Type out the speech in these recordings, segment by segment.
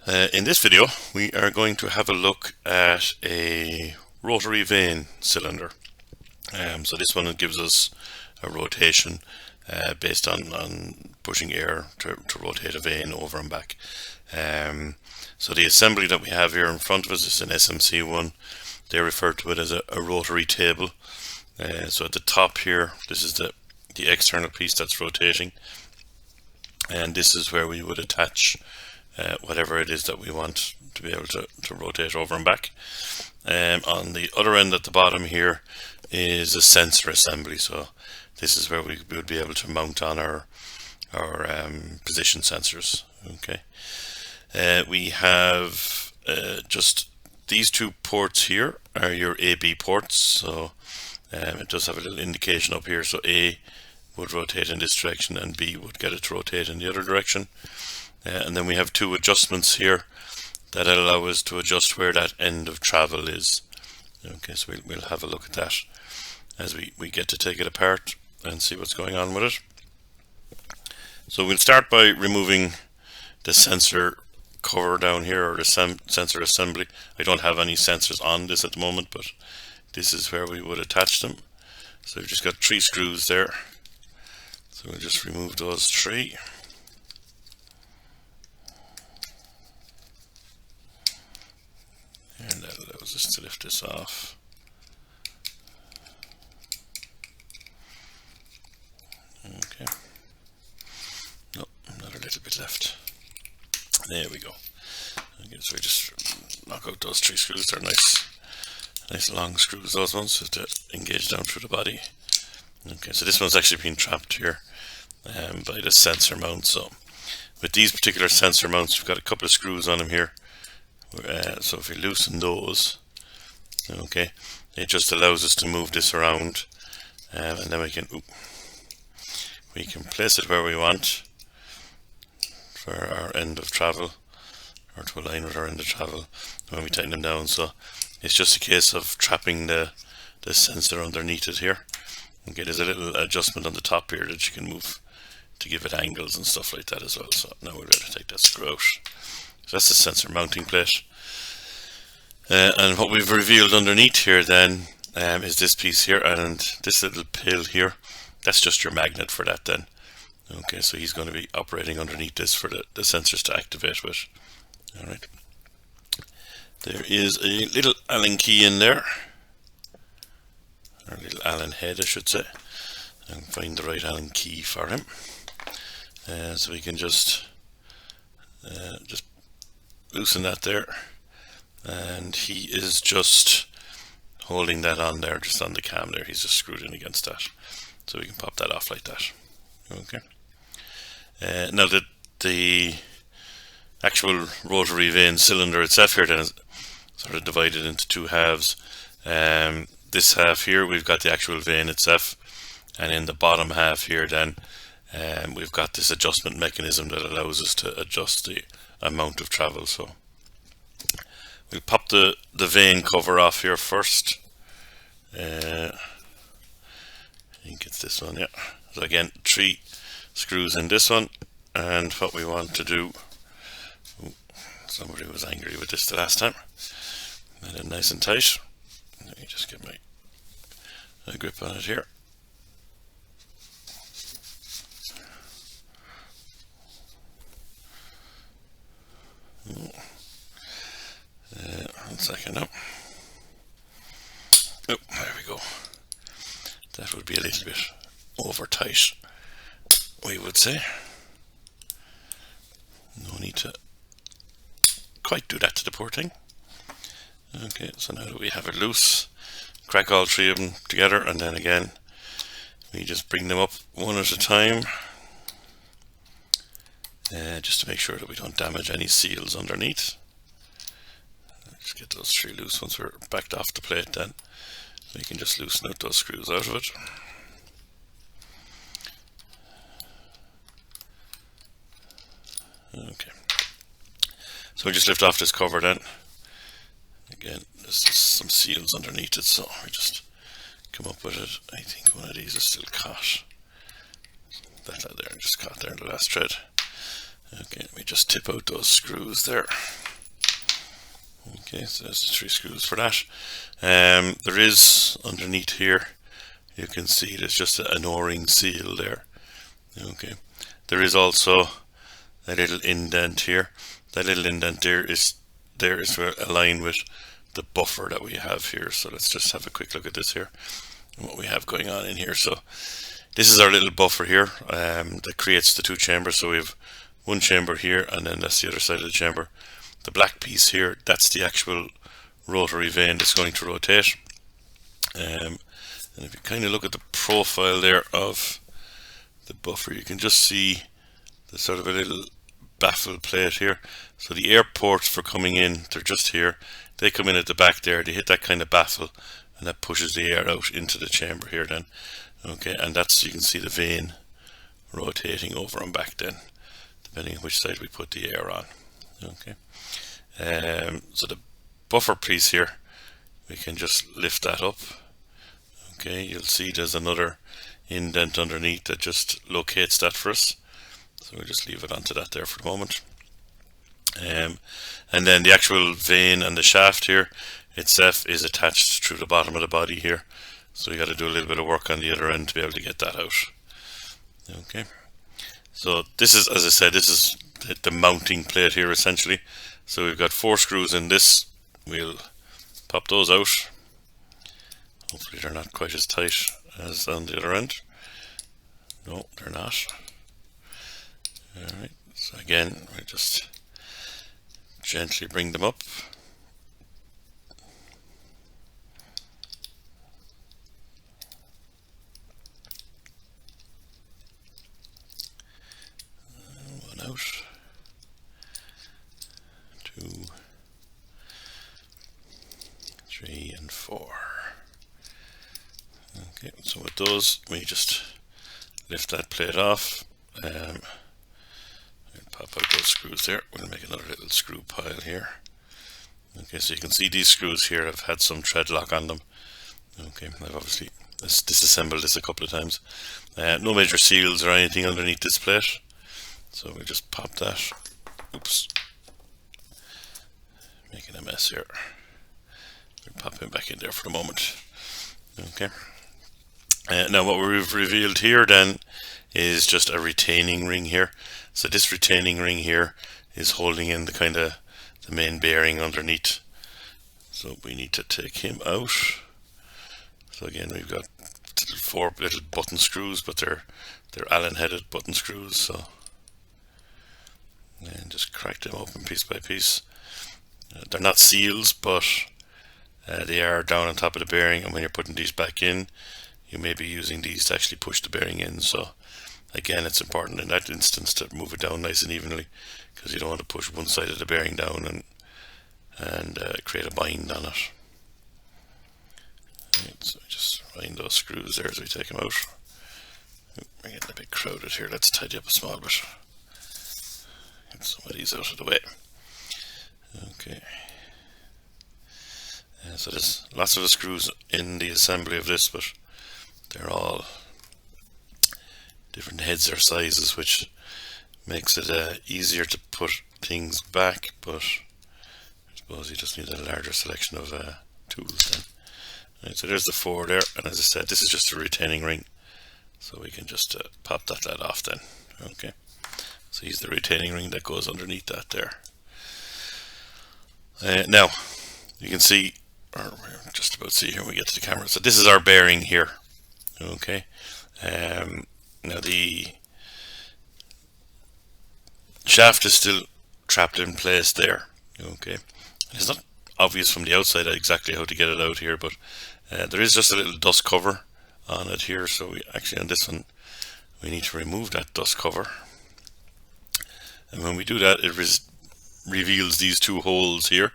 In this video, we are going to have a look at a rotary vane cylinder. So this one gives us a rotation based on pushing air to rotate a vane over and back. So the assembly that we have here in front of us is an SMC one. They refer to it as a rotary table. So at the top here, this is the external piece that's rotating, and this is where we would attach whatever it is that we want to be able to rotate over and back. On the other end at the bottom here is a sensor assembly. So this is where we would be able to mount on our position sensors. Okay, we have just these two ports here are your AB ports. So it does have a little indication up here. So A would rotate in this direction and B would get it to rotate in the other direction. And then we have two adjustments here that allow us to adjust where that end of travel is. Okay, so we'll have a look at that as we get to take it apart and see what's going on with it. So we'll start by removing the sensor cover down here, or the sensor assembly. I don't have any sensors on this at the moment, but this is where we would attach them. So we've just got 3 screws there. So we'll just remove those 3. And that allows us to lift this off. Okay. No, another little bit left. There we go. Okay, so we just knock out those 3 screws. They're nice long screws, those ones, so to engage down through the body. Okay, so this one's actually been trapped here by the sensor mount. So with these particular sensor mounts, we've got a couple of screws on them here. So if we loosen those, okay, it just allows us to move this around, and then we can place it where we want for our end of travel, or to align with our end of travel when we tighten them down. So it's just a case of trapping the sensor underneath it here. Okay, there's a little adjustment on the top here that you can move to give it angles and stuff like that as well. So now we're ready to take that screw out. So that's the sensor mounting plate. And what we've revealed underneath here then is this piece here, and this little pill here. That's just your magnet for that then. Okay, so he's going to be operating underneath this for the sensors to activate with. Alright. There is a little Allen key in there. Or a little Allen head, I should say. And find the right Allen key for him. So we can just loosen that there, and he is just holding that on there, just on the cam there. He's just screwed in against that, so we can pop that off like that. Okay. Now the actual rotary vane cylinder itself here then is sort of divided into 2 halves. This half here we've got the actual vane itself, and in the bottom half here then we've got this adjustment mechanism that allows us to adjust the amount of travel. So we'll pop the vane cover off here first. I think it's this one, yeah. So again, 3 screws in this one, and what we want to do, somebody was angry with this the last time, made it nice and tight. Let me just get my grip on it here. One second now. Oh, there we go. That would be a little bit over tight, we would say. No need to quite do that to the poor thing. Okay, so now that we have it loose, crack all 3 of them together, and then again we just bring them up one at a time, just to make sure that we don't damage any seals underneath. Just get those 3 loose. Once we're backed off the plate, then we can just loosen out those screws out of it. Okay, so we just lift off this cover then. Again, there's just some seals underneath it, so we just come up with it. I think one of these is still caught. That there, just caught there in the last thread. Okay, let me just tip out those screws there. Okay, so there's the 3 screws for that. There is underneath here, you can see there's just an O-ring seal there. Okay, there is also a little indent here. That little indent there is to align with the buffer that we have here. So let's just have a quick look at this here and what we have going on in here. So this is our little buffer here that creates the 2 chambers. So we have 1 chamber here, and then that's the other side of the chamber. The black piece here, that's the actual rotary vane that's going to rotate. And if you kind of look at the profile there of the buffer, you can just see the sort of a little baffle plate here. So the air ports for coming in, they're just here. They come in at the back there, they hit that kind of baffle, and that pushes the air out into the chamber here then. Okay, and that's, you can see the vane rotating over and back then, depending on which side we put the air on. Okay, so the buffer piece here, we can just lift that up. Okay, you'll see there's another indent underneath that just locates that for us. So we'll just leave it onto that there for the moment. And then the actual vane and the shaft here itself is attached through the bottom of the body here. So you got to do a little bit of work on the other end to be able to get that out. Okay. So this is, as I said, this is the mounting plate here essentially. So we've got 4 screws in this. We'll pop those out. Hopefully they're not quite as tight as on the other end. No, they're not. Alright, so again, we just gently bring them up. One out. 2, 3, and 4. Okay, so with those, we just lift that plate off. Pop out those screws there. We'll make another little screw pile here. Okay, so you can see these screws here have had some tread lock on them. Okay, I've obviously disassembled this a couple of times. No major seals or anything underneath this plate. So we'll just pop that. Oops. Making a mess here. We'll pop him back in there for the moment. Okay. Now what we've revealed here then is just a retaining ring here. So this retaining ring here is holding in the kind of the main bearing underneath. So we need to take him out. So again, we've got 4 little button screws, but they're Allen headed button screws. So and just crack them open piece by piece. They're not seals, but they are down on top of the bearing, and when you're putting these back in, you may be using these to actually push the bearing in. So again, it's important in that instance to move it down nice and evenly, because you don't want to push one side of the bearing down and create a bind on it. Right, so just wind those screws there as we take them out. We're getting a bit crowded here. Let's tidy up a small bit. Get some of these out of the way. Okay. So there's lots of the screws in the assembly of this, but they're all different heads or sizes, which makes it easier to put things back, but I suppose you just need a larger selection of tools then. Right, so there's the 4 there, and as I said, this is just a retaining ring, so we can just pop that off then. Okay, so here's the retaining ring that goes underneath that there. Now you can see, or we're just about to see here when we get to the camera, so this is our bearing here. Okay, now the shaft is still trapped in place there. Okay, it's not obvious from the outside exactly how to get it out here, but there is just a little dust cover on it here, so we actually, on this one, we need to remove that dust cover, and when we do that, it reveals these 2 holes here.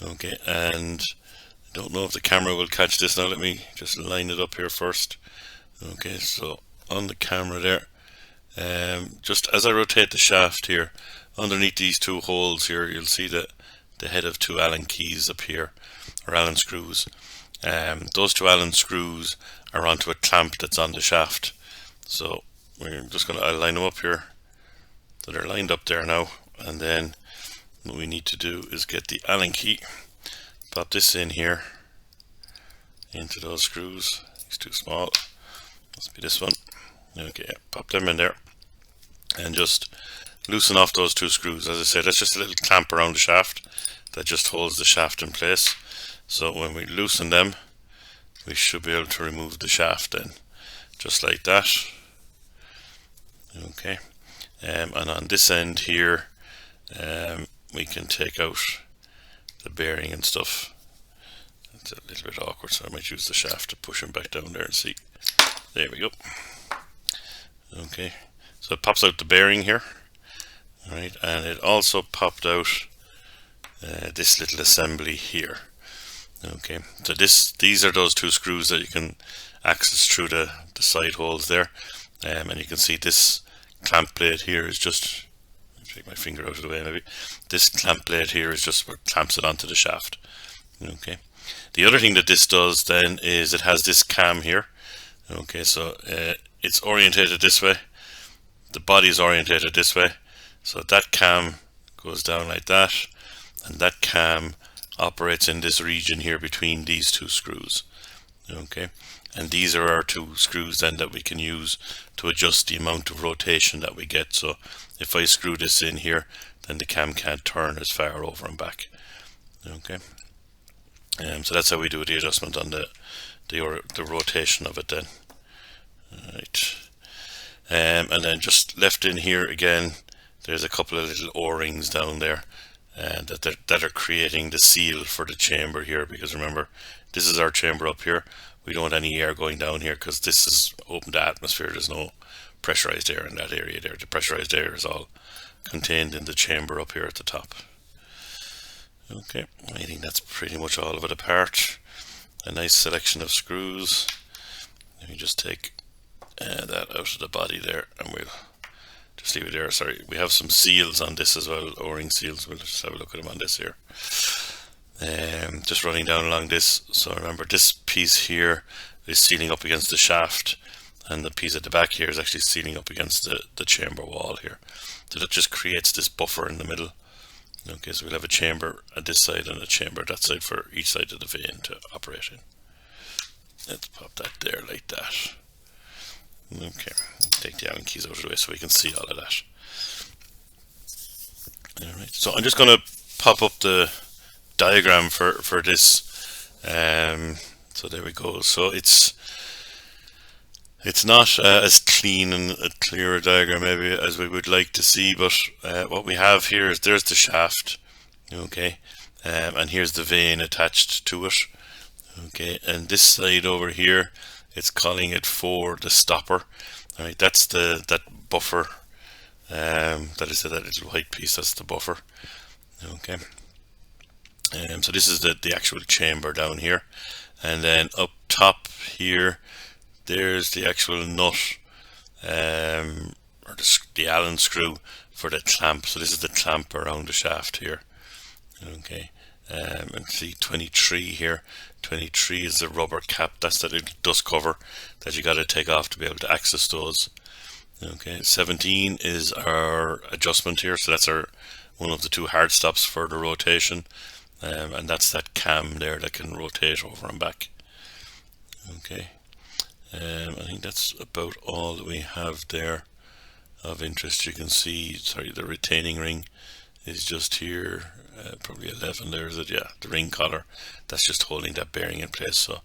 Okay, and I don't know if the camera will catch this. Now let me just line it up here first. Okay, so on the camera there, just as I rotate the shaft here, underneath these 2 holes here, you'll see the head of 2 Allen keys up here, or Allen screws. Those 2 Allen screws are onto a clamp that's on the shaft. So we're just going to line them up here So they're lined up there now, and then what we need to do is get the Allen key, pop this in here into those screws. It's too small, must be this one. Okay, pop them in there and just loosen off those two screws. As I said, that's just a little clamp around the shaft that just holds the shaft in place. So when we loosen them, we should be able to remove the shaft then, just like that. Okay, and on this end here, we can take out the bearing and stuff. It's a little bit awkward, so I might use the shaft to push him back down there and see. There we go. Okay, so it pops out the bearing here. Alright, and it also popped out this little assembly here. Okay, so these are those two screws that you can access through the side holes there, and you can see this clamp blade here is just, take my finger out of the way maybe, this clamp blade here is just what clamps it onto the shaft. Okay, the other thing that this does then is it has this cam here. Okay, so it's orientated this way, the body is orientated this way, so that cam goes down like that, and that cam operates in this region here between these two screws. Okay, and these are our two screws then that we can use to adjust the amount of rotation that we get. So if I screw this in here, then the cam can't turn as far over and back. Okay, so that's how we do the adjustment on the rotation of it then. Alright, and then just left in here again, there's a couple of little O-rings down there that are creating the seal for the chamber here, because remember, this is our chamber up here. We don't want any air going down here because this is open to atmosphere. There's no pressurized air in that area there. The pressurized air is all contained in the chamber up here at the top. Okay, I think that's pretty much all of it apart. A nice selection of screws. Let me just take that out of the body there, and we'll just leave it there. Sorry, we have some seals on this as well, O-ring seals. We'll just have a look at them on this here. Just running down along this. So remember, this piece here is sealing up against the shaft, and the piece at the back here is actually sealing up against the chamber wall here. So that just creates this buffer in the middle. Okay, so we'll have a chamber at this side and a chamber at that side for each side of the vane to operate in. Let's pop that there like that. Okay, take the Allen keys out of the way so we can see all of that. Alright, so I'm just going to pop up the diagram for this. So there we go. So it's not as clean and a clear diagram maybe as we would like to see, but what we have here is there's the shaft, okay, and here's the vane attached to it, okay, and this side over here, it's calling it for the stopper. All right, that's that buffer. That is that little white piece. That's the buffer. Okay. So this is the actual chamber down here, and then up top here, there's the actual nut, or the Allen screw for the clamp. So this is the clamp around the shaft here. Okay. And see 23 here. 23 is the rubber cap. That's that little dust cover that you got to take off to be able to access those. Okay, 17 is our adjustment here. So that's one of the two hard stops for the rotation, and that's that cam there that can rotate over and back. Okay, I think that's about all that we have there of interest. You can see, sorry, the retaining ring is just here. Probably 11 there, is it? Yeah, the ring collar, that's just holding that bearing in place. So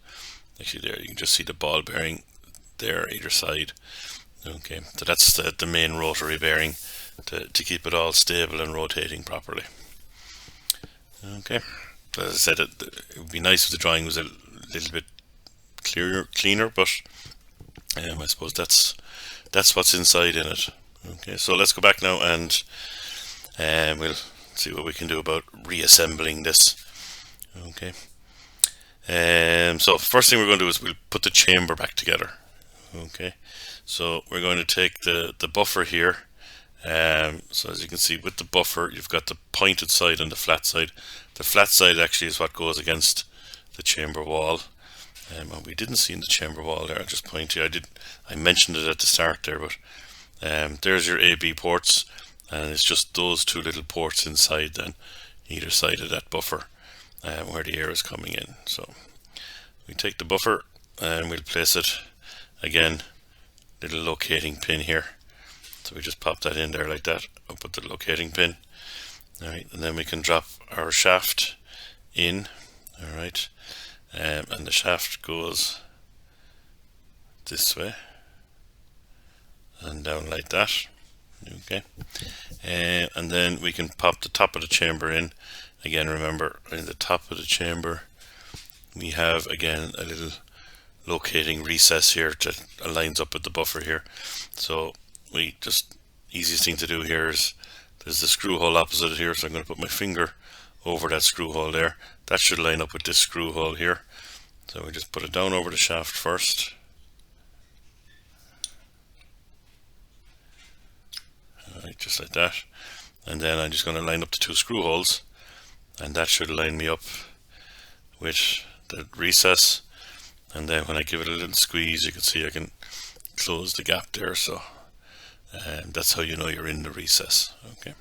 actually there you can just see the ball bearing there either side. Okay, so that's the main rotary bearing to keep it all stable and rotating properly. Okay, as I said, it would be nice if the drawing was a little bit cleaner, but I suppose that's what's inside in it. Okay, so let's go back now and we'll see what we can do about reassembling this. Okay, so first thing we're going to do is we'll put the chamber back together. Okay, so we're going to take the buffer here. So as you can see, with the buffer, you've got the pointed side and the flat side. The flat side actually is what goes against the chamber wall. And we didn't see in the chamber wall there. I'll just point to you. I mentioned it at the start there, but there's your AB ports. and it's just those two little ports inside then, either side of that buffer, where the air is coming in. So we take the buffer and we'll place it, again, little locating pin here. So we just pop that in there like that, up with the locating pin. Alright, and then we can drop our shaft in. Alright, and the shaft goes this way and down like that. Okay, and then we can pop the top of the chamber in. Again, remember, in the top of the chamber we have again a little locating recess here that aligns up with the buffer here. So we just, easiest thing to do here is, there's the screw hole opposite it here, so I'm going to put my finger over that screw hole there. That should line up with this screw hole here. So we just put it down over the shaft first. Alright, just like that. And then I'm just going to line up the two screw holes, and that should line me up with the recess. And then when I give it a little squeeze, you can see I can close the gap there. So that's how you know you're in the recess. Okay.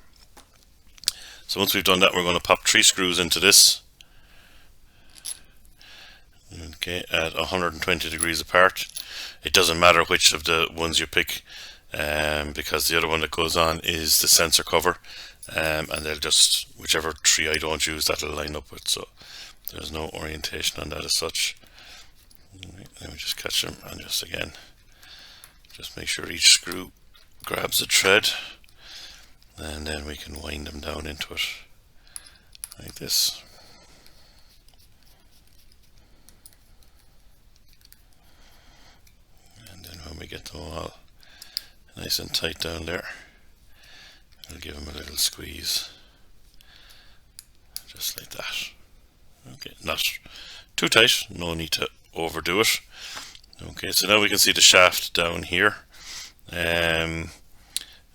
So once we've done that, we're going to pop 3 screws into this. Okay, at 120 degrees apart. It doesn't matter which of the ones you pick, because the other one that goes on is the sensor cover, and they'll just, whichever 3 I don't use, that'll line up with. So there's no orientation on that as such. Let me just catch them, and just again, just make sure each screw grabs the thread, and then we can wind them down into it like this. And then when we get them all nice and tight down there, we'll give them a little squeeze, just like that. Okay, not too tight, no need to overdo it. Okay, so now we can see the shaft down here.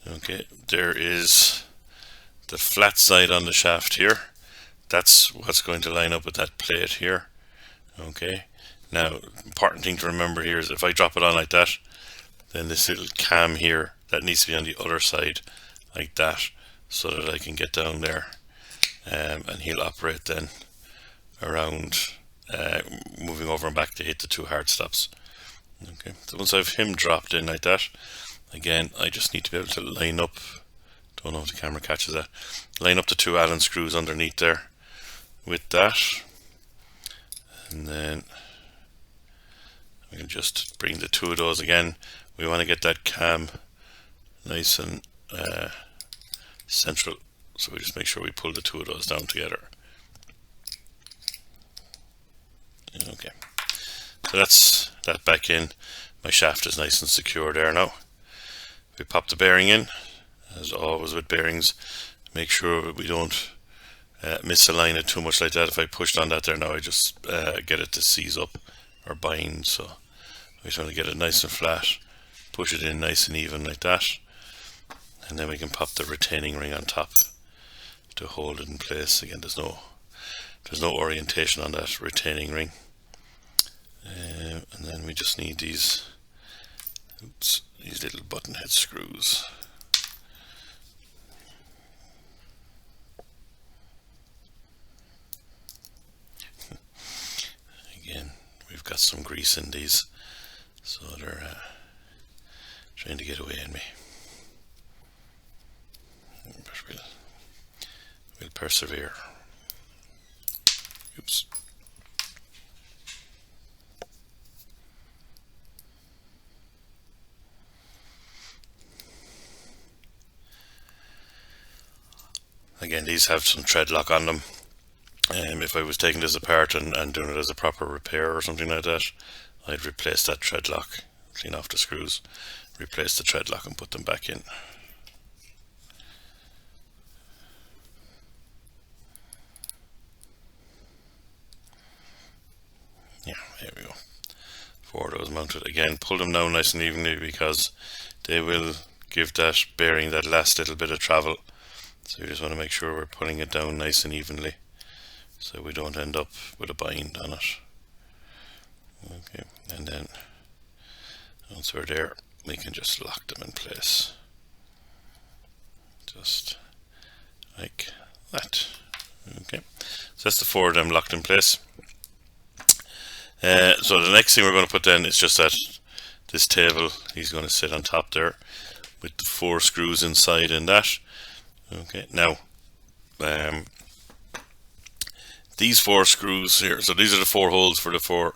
Okay, there is the flat side on the shaft here. That's what's going to line up with that plate here. Okay, now important thing to remember here is if I drop it on like that, then this little cam here, that needs to be on the other side like that, so that I can get down there, and he'll operate then around, moving over and back to hit the 2 hard stops. Okay, so once I've him dropped in like that, again, I just need to be able to line up, don't know if the camera catches that, line up the 2 Allen screws underneath there with that, and then we can just bring the 2 of those again. We want to get that cam nice and central, so we just make sure we pull the 2 of those down together. Okay, so that's that back in. My shaft is nice and secure there now. We pop the bearing in, as always with bearings, make sure we don't misalign it too much like that. If I pushed on that there now, I just get it to seize up or bind. So we just want to get it nice and flat, push it in nice and even like that, and then we can pop the retaining ring on top to hold it in place. Again, there's no orientation on that retaining ring. And then we just need these little button head screws. Again, we've got some grease in these, so they're trying to get away in me. But we'll persevere. Oops. Again, these have some tread lock on them. If I was taking this apart and doing it as a proper repair or something like that, I'd replace that tread lock, clean off the screws, replace the tread lock and put them back in. Yeah, there we go. 4 of those mounted. Again, pull them down nice and evenly, because they will give that bearing that last little bit of travel. So you just want to make sure we're pulling it down nice and evenly, so we don't end up with a bind on it. Okay, and then once we're there, we can just lock them in place. just like that. Okay, so that's the 4 of them locked in place. So the next thing we're going to put then is just that this table, he's going to sit on top there with the 4 screws inside in that. Okay, now these 4 screws here, so these are the 4 holes for the 4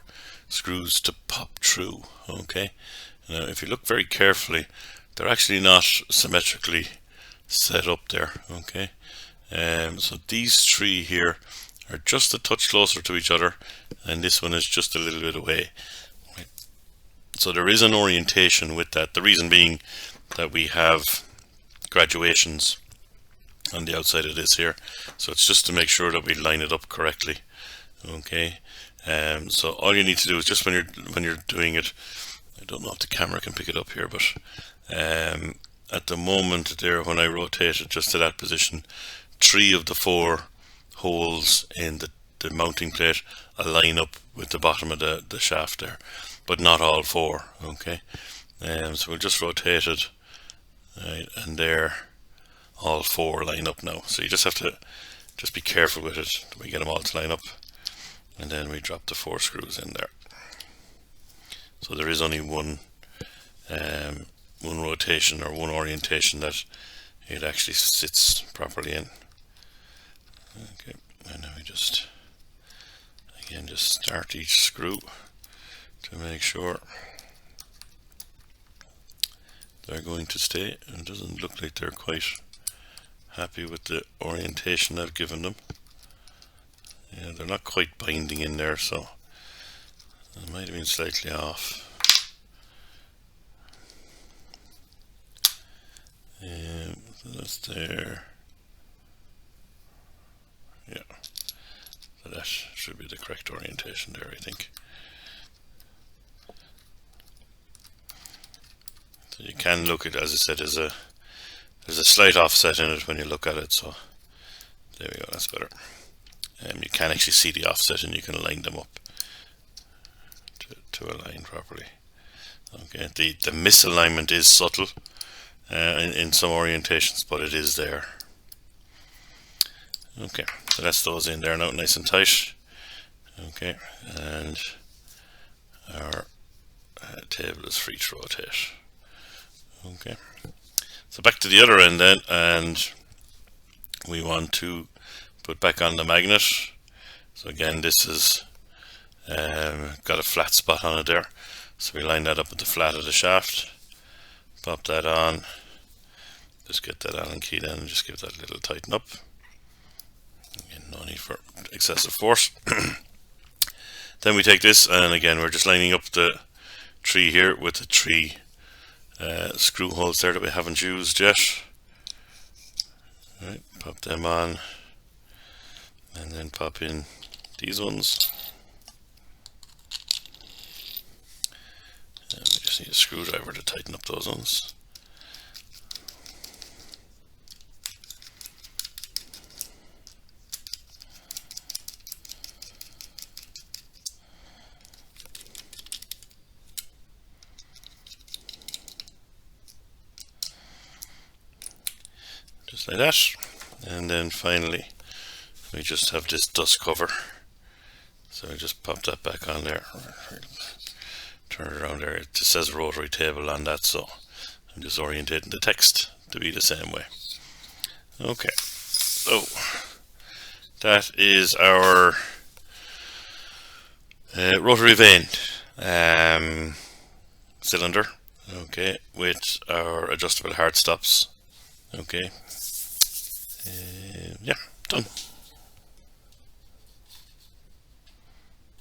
screws to pop through. Okay, now if you look very carefully, they're actually not symmetrically set up there. Okay, so these 3 here are just a touch closer to each other, and this one is just a little bit away. Right. So there is an orientation with that. The reason being that we have graduations on the outside of this here, so it's just to make sure that we line it up correctly. Okay, so all you need to do is just when you're doing it, I don't know if the camera can pick it up here, but at the moment there, when I rotate it just to that position, 3 of the 4 holes in the mounting plate align up with the bottom of the shaft there, but not all 4. Okay, so we'll just rotate it, right, and there all 4 line up now. So you just have to just be careful with it that we get them all to line up, and then we drop the 4 screws in there. So there is only one rotation or one orientation that it actually sits properly in. Okay, and now we just again just start each screw to make sure they're going to stay. It doesn't look like they're quite happy with the orientation I've given them. Yeah, they're not quite binding in there, so it might have been slightly off. So that's there. Yeah, so that should be the correct orientation there, I think. So you can look at, as I said, there's a slight offset in it when you look at it, so there we go, that's better. You can actually see the offset and you can line them up to align properly. Okay, the misalignment is subtle in some orientations, but it is there. Okay, so that's those in there now, nice and tight. Okay, and our table is free to rotate. Okay, so back to the other end then, and we want to put back on the magnet. So again, this is got a flat spot on it there, so we line that up with the flat of the shaft, pop that on, just get that Allen key then and just give that a little tighten up. Again, no need for excessive force. Then we take this, and again we're just lining up the 3 here with the 3 screw holes there that we haven't used yet. Right, pop them on, and then pop in these ones. And we just need a screwdriver to tighten up those ones. Just like that. And then finally we just have this dust cover, so I just pop that back on there, turn it around there. It just says rotary table on that, so I'm just orientating the text to be the same way. Okay, so that is our rotary vane cylinder, okay, with our adjustable hard stops. Okay,